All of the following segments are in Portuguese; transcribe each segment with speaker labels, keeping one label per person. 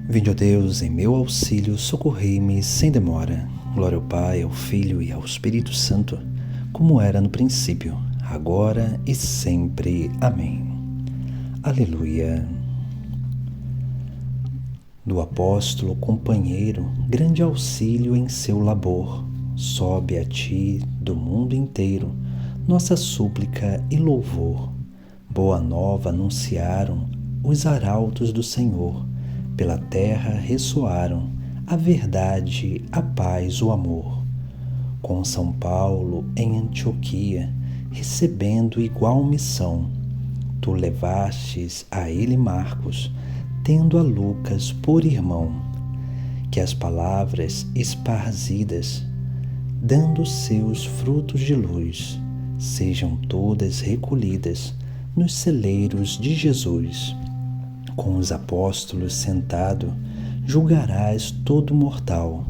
Speaker 1: Vinde, ó Deus, em meu auxílio, socorrei-me sem demora. Glória ao Pai, ao Filho e ao Espírito Santo, como era no princípio, agora e sempre. Amém. Aleluia. Do apóstolo companheiro, grande auxílio em seu labor, sobe a ti do mundo inteiro nossa súplica e louvor. Boa nova anunciaram os arautos do Senhor, pela terra ressoaram a verdade, a paz, o amor. Com São Paulo em Antioquia, recebendo igual missão, tu levastes a ele Marcos, tendo a Lucas por irmão, que as palavras esparzidas, dando seus frutos de luz, sejam todas recolhidas nos celeiros de Jesus. Com os apóstolos sentado, julgarás todo mortal.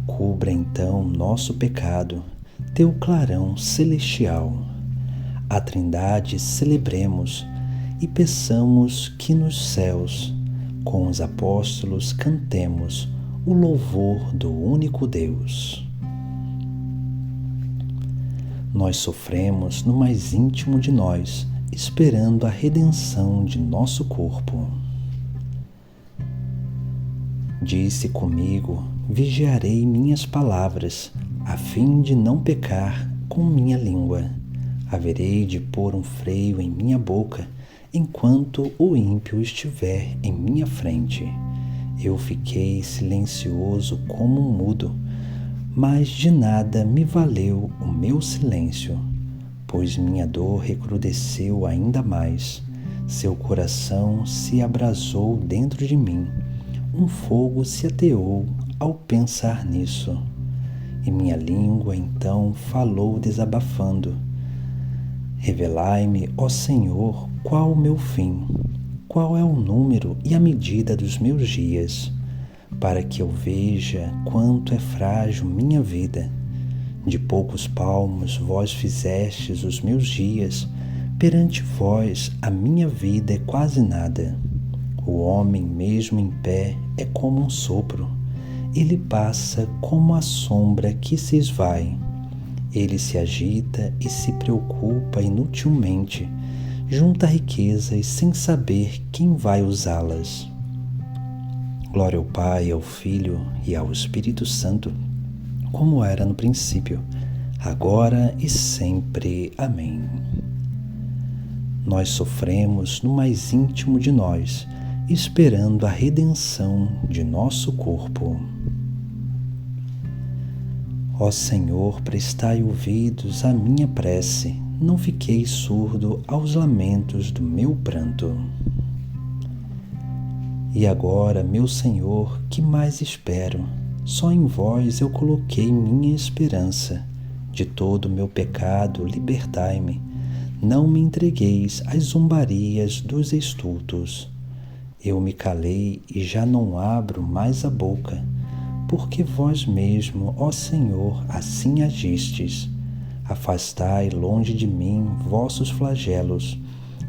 Speaker 1: Cubra então nosso pecado, teu clarão celestial. A Trindade celebremos e peçamos que nos céus, com os apóstolos cantemos o louvor do único Deus. Nós sofremos no mais íntimo de nós, esperando a redenção de nosso corpo. Disse comigo, vigiarei minhas palavras, a fim de não pecar com minha língua. Haverei de pôr um freio em minha boca, enquanto o ímpio estiver em minha frente. Eu fiquei silencioso como um mudo, mas de nada me valeu o meu silêncio, pois minha dor recrudesceu ainda mais. Seu coração se abrasou dentro de mim, um fogo se ateou ao pensar nisso. E minha língua então falou desabafando. Revelai-me, ó Senhor, qual o meu fim, qual é o número e a medida dos meus dias, para que eu veja quanto é frágil minha vida. De poucos palmos vós fizestes os meus dias, perante vós a minha vida é quase nada. O homem mesmo em pé é como um sopro, ele passa como a sombra que se esvai. Ele se agita e se preocupa inutilmente, junta riquezas sem saber quem vai usá-las. Glória ao Pai, ao Filho e ao Espírito Santo, como era no princípio, agora e sempre. Amém. Nós sofremos no mais íntimo de nós, esperando a redenção de nosso corpo. Ó Senhor, prestai ouvidos à minha prece, não fiquei surdo aos lamentos do meu pranto. E agora, meu Senhor, que mais espero? Só em vós eu coloquei minha esperança. De todo meu pecado libertai-me, não me entregueis às zombarias dos estultos. Eu me calei e já não abro mais a boca, porque vós mesmo, ó Senhor, assim agistes. Afastai longe de mim vossos flagelos,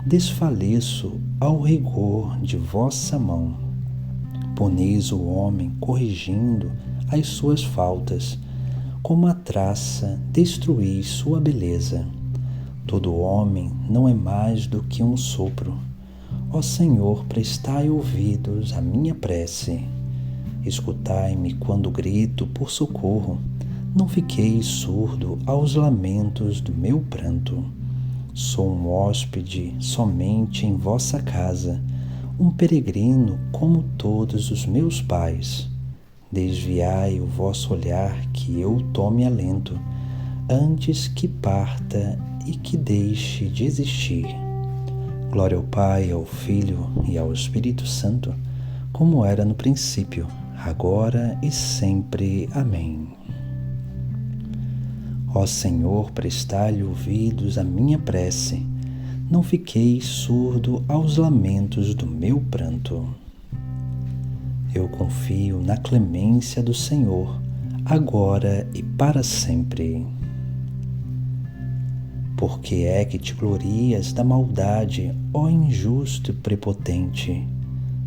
Speaker 1: desfaleço ao rigor de vossa mão. Punis o homem corrigindo as suas faltas, como a traça destruís sua beleza. Todo homem não é mais do que um sopro. Ó Senhor, prestai ouvidos à minha prece. Escutai-me quando grito por socorro, não fiqueis surdo aos lamentos do meu pranto. Sou um hóspede somente em vossa casa, um peregrino como todos os meus pais. Desviai o vosso olhar que eu tome alento, antes que parta e que deixe de existir. Glória ao Pai, ao Filho e ao Espírito Santo, como era no princípio, agora e sempre. Amém. Ó Senhor, prestai ouvidos à minha prece, não fiqueis surdo aos lamentos do meu pranto. Eu confio na clemência do Senhor, agora e para sempre. Por que é que te glorias da maldade, ó injusto e prepotente?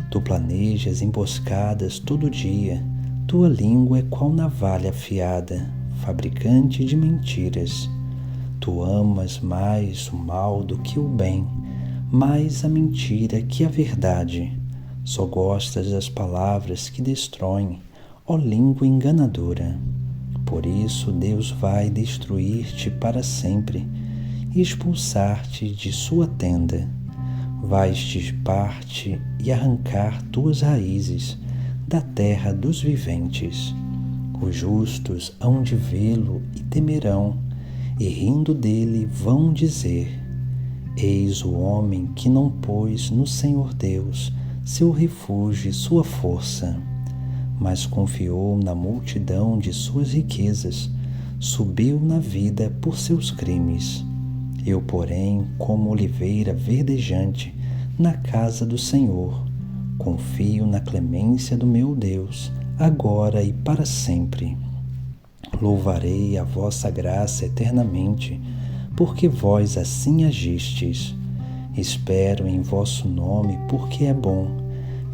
Speaker 1: Tu planejas emboscadas todo dia, tua língua é qual navalha afiada, fabricante de mentiras. Tu amas mais o mal do que o bem, mais a mentira que a verdade. Só gostas das palavras que destroem, ó língua enganadora. Por isso Deus vai destruir-te para sempre e expulsar-te de sua tenda. Vai extirpar-te e arrancar tuas raízes da terra dos viventes. Os justos hão de vê-lo e temerão, e rindo dele vão dizer: Eis o homem que não pôs no Senhor Deus seu refúgio e sua força, mas confiou na multidão de suas riquezas, subiu na vida por seus crimes. Eu, porém, como oliveira verdejante na casa do Senhor, confio na clemência do meu Deus, agora e para sempre. Louvarei a vossa graça eternamente, porque vós assim agistes. Espero em vosso nome, porque é bom,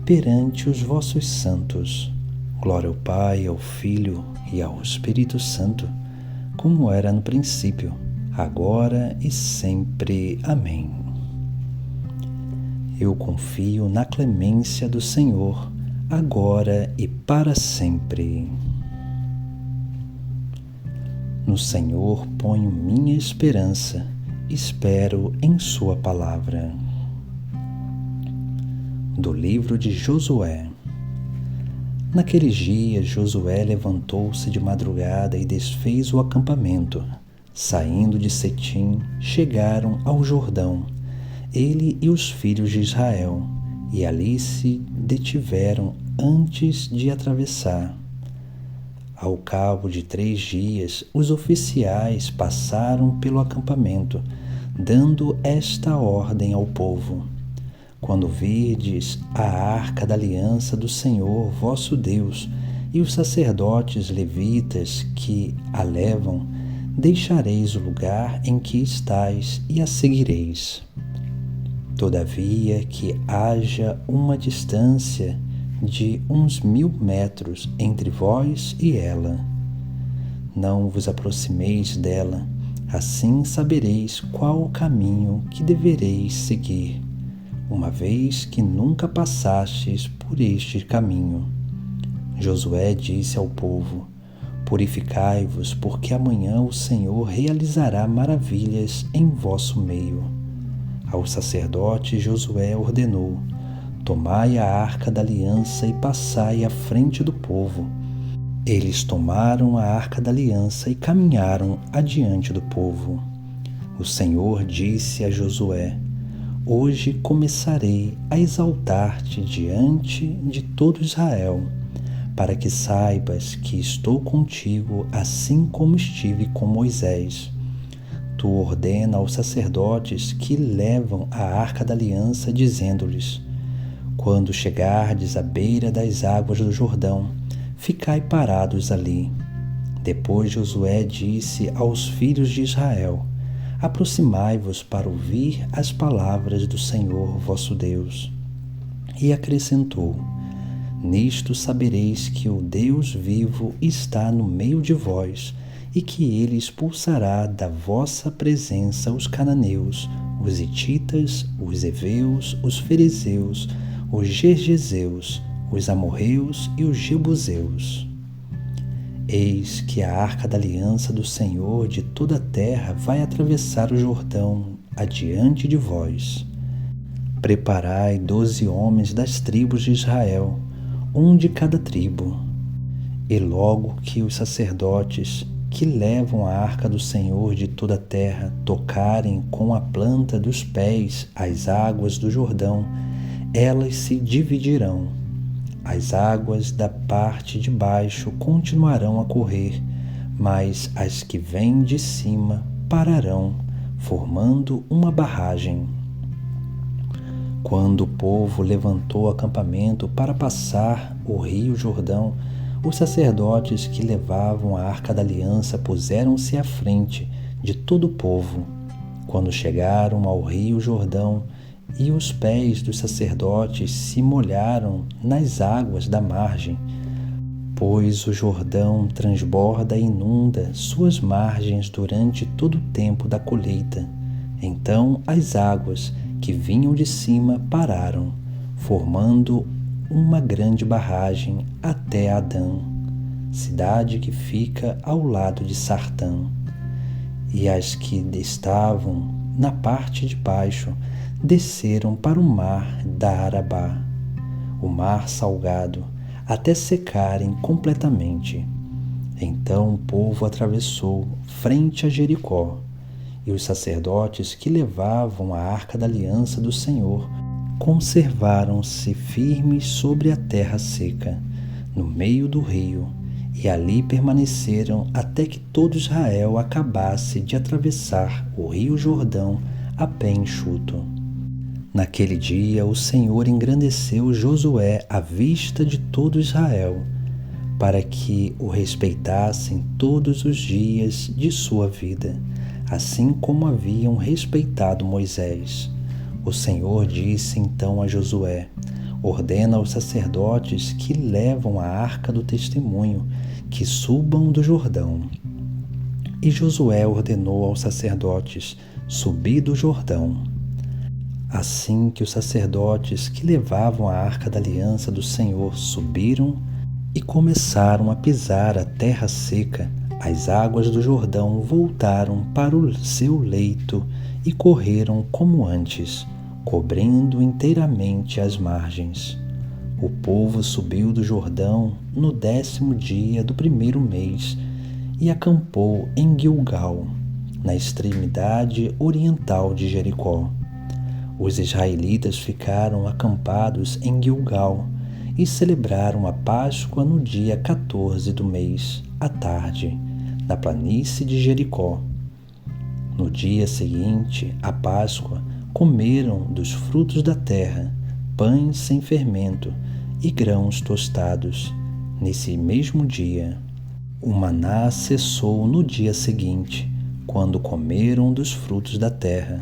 Speaker 1: perante os vossos santos. Glória ao Pai, ao Filho e ao Espírito Santo, como era no princípio, agora e sempre. Amém. Eu confio na clemência do Senhor, agora e para sempre. No Senhor ponho minha esperança, espero em sua palavra. Do livro de Josué. Naqueles dias Josué levantou-se de madrugada e desfez o acampamento. Saindo de Setim, chegaram ao Jordão, ele e os filhos de Israel, e ali se detiveram antes de atravessar. Ao cabo de 3 dias, os oficiais passaram pelo acampamento, dando esta ordem ao povo: Quando virdes a arca da aliança do Senhor vosso Deus e os sacerdotes levitas que a levam, deixareis o lugar em que estais e a seguireis. Todavia que haja uma distância de uns 1000 metros entre vós e ela. Não vos aproximeis dela, assim sabereis qual o caminho que devereis seguir, uma vez que nunca passastes por este caminho. Josué disse ao povo: Purificai-vos, porque amanhã o Senhor realizará maravilhas em vosso meio. Ao sacerdote Josué ordenou: Tomai a arca da aliança e passai à frente do povo. Eles tomaram a arca da aliança e caminharam adiante do povo. O Senhor disse a Josué: Hoje começarei a exaltar-te diante de todo Israel, para que saibas que estou contigo assim como estive com Moisés. Tu ordena aos sacerdotes que levam a arca da aliança, dizendo-lhes: Quando chegardes à beira das águas do Jordão, ficai parados ali. Depois Josué disse aos filhos de Israel: Aproximai-vos para ouvir as palavras do Senhor vosso Deus. E acrescentou: Nisto sabereis que o Deus vivo está no meio de vós, e que ele expulsará da vossa presença os cananeus, os hititas, os heveus, os ferezeus, os gergeseus, os amorreus e os jebuseus. Eis que a arca da aliança do Senhor de toda a terra vai atravessar o Jordão adiante de vós. Preparai 12 homens das tribos de Israel, um de cada tribo. E logo que os sacerdotes que levam a arca do Senhor de toda a terra tocarem com a planta dos pés as águas do Jordão, elas se dividirão. As águas da parte de baixo continuarão a correr, mas as que vêm de cima pararão, formando uma barragem. Quando o povo levantou acampamento para passar o rio Jordão, os sacerdotes que levavam a arca da aliança puseram-se à frente de todo o povo. Quando chegaram ao rio Jordão e os pés dos sacerdotes se molharam nas águas da margem, pois o Jordão transborda e inunda suas margens durante todo o tempo da colheita. Então as águas que vinham de cima pararam, formando uma grande barragem até Adã, cidade que fica ao lado de Sartã. E as que estavam na parte de baixo desceram para o mar da Arabá, o mar salgado, até secarem completamente. Então o povo atravessou frente a Jericó, e os sacerdotes que levavam a arca da aliança do Senhor conservaram-se firmes sobre a terra seca, no meio do rio, e ali permaneceram até que todo Israel acabasse de atravessar o rio Jordão a pé enxuto. Naquele dia o Senhor engrandeceu Josué à vista de todo Israel, para que o respeitassem todos os dias de sua vida, assim como haviam respeitado Moisés. O Senhor disse então a Josué: ordena aos sacerdotes que levam a arca do testemunho que subam do Jordão. E Josué ordenou aos sacerdotes subir do Jordão. Assim que os sacerdotes que levavam a arca da aliança do Senhor subiram e começaram a pisar a terra seca, as águas do Jordão voltaram para o seu leito e correram como antes, cobrindo inteiramente as margens. O povo subiu do Jordão no 10º dia do 1º mês e acampou em Gilgal, na extremidade oriental de Jericó. Os israelitas ficaram acampados em Gilgal e celebraram a Páscoa no dia 14 do mês, à tarde, na planície de Jericó. No dia seguinte à Páscoa, comeram dos frutos da terra, pães sem fermento e grãos tostados. Nesse mesmo dia, o maná cessou no dia seguinte, quando comeram dos frutos da terra.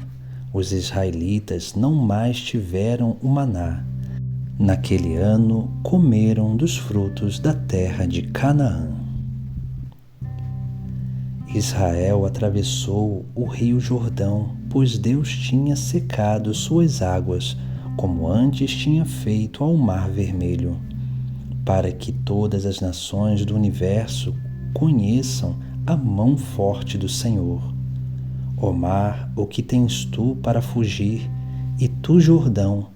Speaker 1: Os israelitas não mais tiveram o maná. Naquele ano, comeram dos frutos da terra de Canaã. Israel atravessou o rio Jordão, pois Deus tinha secado suas águas, como antes tinha feito ao Mar Vermelho, para que todas as nações do universo conheçam a mão forte do Senhor. Ó mar, o que tens tu para fugir? E tu, Jordão,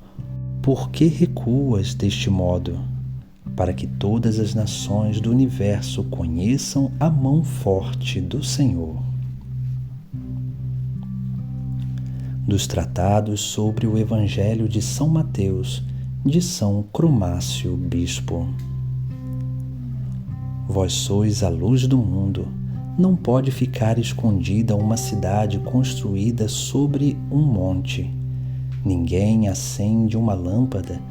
Speaker 1: por que recuas deste modo? Para que todas as nações do universo conheçam a mão forte do Senhor. Dos tratados sobre o Evangelho de São Mateus, de São Cromácio, Bispo. Vós sois a luz do mundo. Não pode ficar escondida uma cidade construída sobre um monte. Ninguém acende uma lâmpada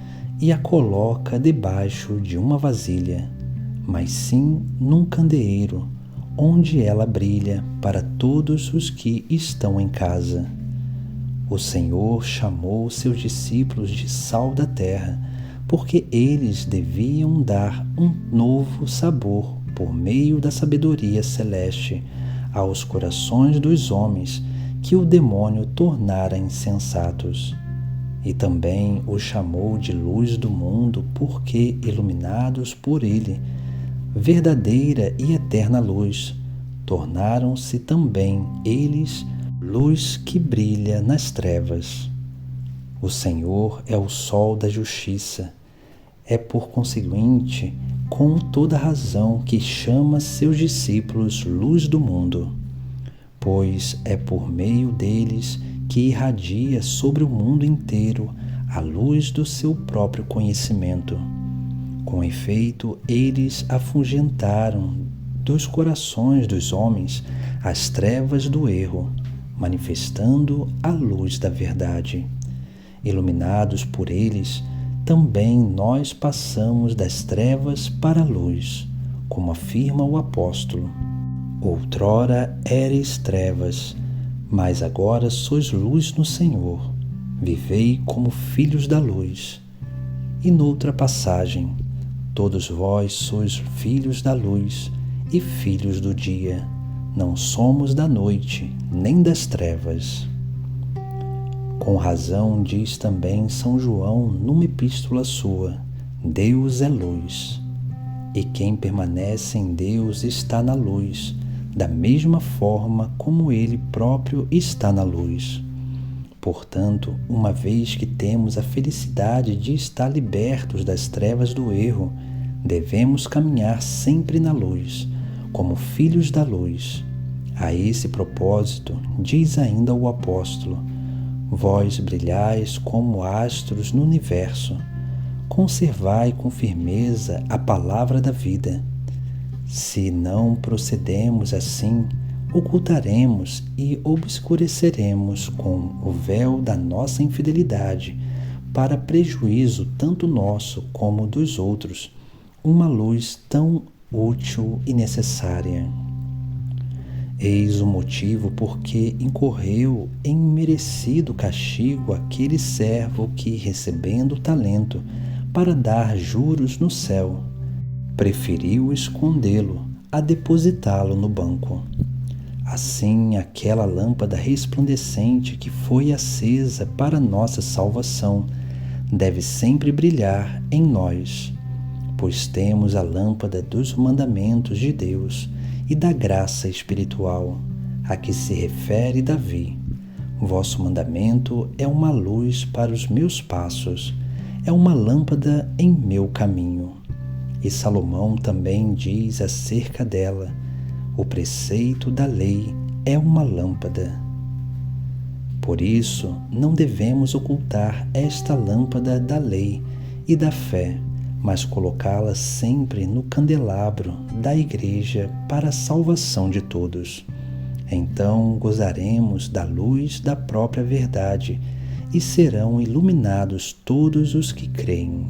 Speaker 1: e a coloca debaixo de uma vasilha, mas sim num candeeiro, onde ela brilha para todos os que estão em casa. O Senhor chamou seus discípulos de sal da terra, porque eles deviam dar um novo sabor por meio da sabedoria celeste aos corações dos homens que o demônio tornara insensatos. E também os chamou de luz do mundo, porque, iluminados por ele, verdadeira e eterna luz, tornaram-se também eles luz que brilha nas trevas. O Senhor é o sol da justiça. É por conseguinte, com toda razão, que chama seus discípulos luz do mundo, pois é por meio deles que irradia sobre o mundo inteiro a luz do seu próprio conhecimento. Com efeito, eles afugentaram dos corações dos homens as trevas do erro, manifestando a luz da verdade. Iluminados por eles, também nós passamos das trevas para a luz, como afirma o apóstolo. Outrora éreis trevas, mas agora sois luz no Senhor. vivei como filhos da luz. E noutra passagem, todos vós sois filhos da luz e filhos do dia, não somos da noite nem das trevas. Com razão diz também São João numa epístola sua: Deus é luz, e quem permanece em Deus está na luz, da mesma forma como Ele próprio está na luz. Portanto, uma vez que temos a felicidade de estar libertos das trevas do erro, devemos caminhar sempre na luz, como filhos da luz. A esse propósito, diz ainda o apóstolo: Vós brilhais como astros no universo. Conservai com firmeza a palavra da vida. Se não procedemos assim, ocultaremos e obscureceremos com o véu da nossa infidelidade, para prejuízo tanto nosso como dos outros, uma luz tão útil e necessária. Eis o motivo por que incorreu em merecido castigo aquele servo que, recebendo o talento para dar juros no céu, preferiu escondê-lo a depositá-lo no banco. Assim, aquela lâmpada resplandecente que foi acesa para nossa salvação deve sempre brilhar em nós, pois temos a lâmpada dos mandamentos de Deus e da graça espiritual, a que se refere Davi. Vosso mandamento é uma luz para os meus passos, é uma lâmpada em meu caminho. E Salomão também diz acerca dela: o preceito da lei é uma lâmpada. Por isso, não devemos ocultar esta lâmpada da lei e da fé, mas colocá-la sempre no candelabro da Igreja para a salvação de todos. Então gozaremos da luz da própria verdade e serão iluminados todos os que creem.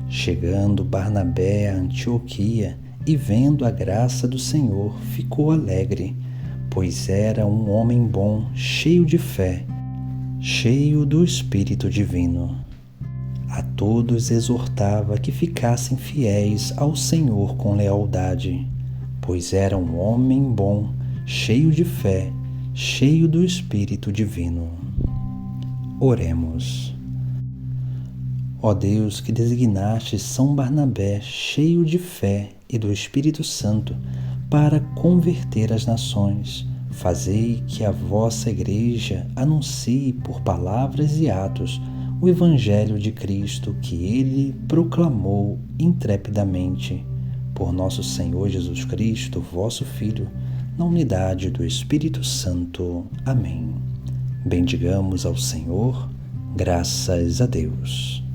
Speaker 1: Chegando Barnabé a Antioquia e vendo a graça do Senhor, ficou alegre, pois era um homem bom, cheio de fé, cheio do Espírito Divino. A todos exortava que ficassem fiéis ao Senhor com lealdade, pois era um homem bom, cheio de fé, cheio do Espírito Divino. Oremos. Ó Deus, que designaste São Barnabé, cheio de fé e do Espírito Santo, para converter as nações, fazei que a vossa Igreja anuncie por palavras e atos o Evangelho de Cristo que ele proclamou intrepidamente. Por nosso Senhor Jesus Cristo, vosso Filho, na unidade do Espírito Santo. Amém. Bendigamos ao Senhor, graças a Deus.